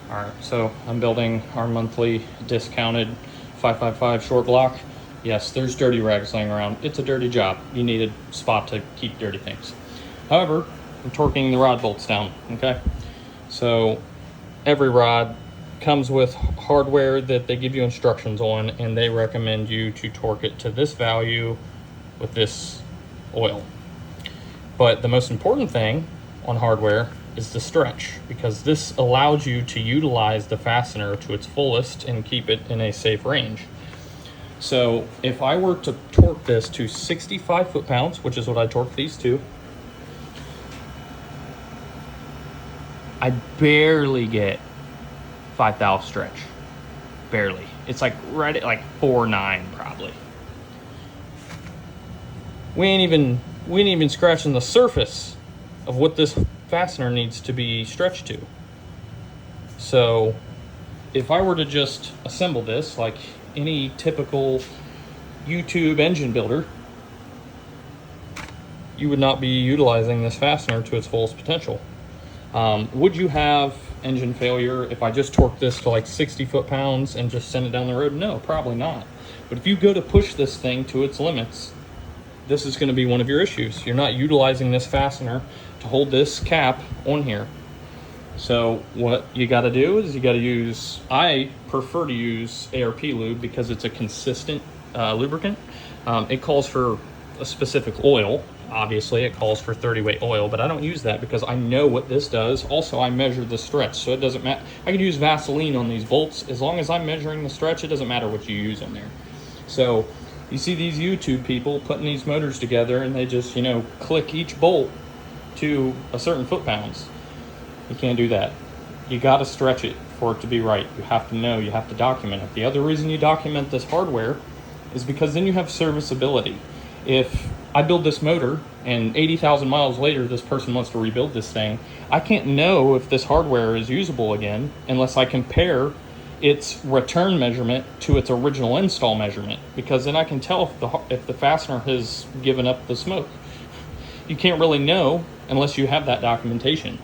All right, so I'm building our monthly discounted 555 short block. Yes, there's dirty rags laying around. It's a dirty job. You need a spot to keep dirty things. However, I'm torquing the rod bolts down, okay? So every rod comes with hardware that they give you instructions on, and they recommend you to torque it to this value with this oil. But the most important thing on hardware is the stretch, because this allows you to utilize the fastener to its fullest and keep it in a safe range. So if I were to torque this to 65 foot-pounds, which is what I torque these to, I barely get 5 thou stretch. Barely. It's like right at like 4.9 probably. We ain't even scratching the surface of what this fastener needs to be stretched to. So if I were to just assemble this like any typical YouTube engine builder, you would not be utilizing this fastener to its fullest potential. Would you have engine failure if I just torqued this to like 60 foot-pounds and just sent it down the road? No, probably not. But if you go to push this thing to its limits, this is going to be one of your issues. You're not utilizing this fastener to hold this cap on here. So what you got to do is you got to use, I prefer to use ARP lube because it's a consistent lubricant. It calls for a specific oil. Obviously it calls for 30 weight oil, but I don't use that because I know what this does. Also, I measure the stretch, so it doesn't matter. I can use Vaseline on these bolts. As long as I'm measuring the stretch, it doesn't matter what you use on there. So you see these YouTube people putting these motors together and they just, you know, click each bolt to a certain foot-pounds. You can't do that. You got to stretch it for it to be right. You have to know, you have to document it. The other reason you document this hardware is because then you have serviceability. If I build this motor and 80,000 miles later this person wants to rebuild this thing, I can't know if this hardware is usable again unless I compare its return measurement to its original install measurement, because then I can tell if the fastener has given up the smoke. You can't really know unless you have that documentation.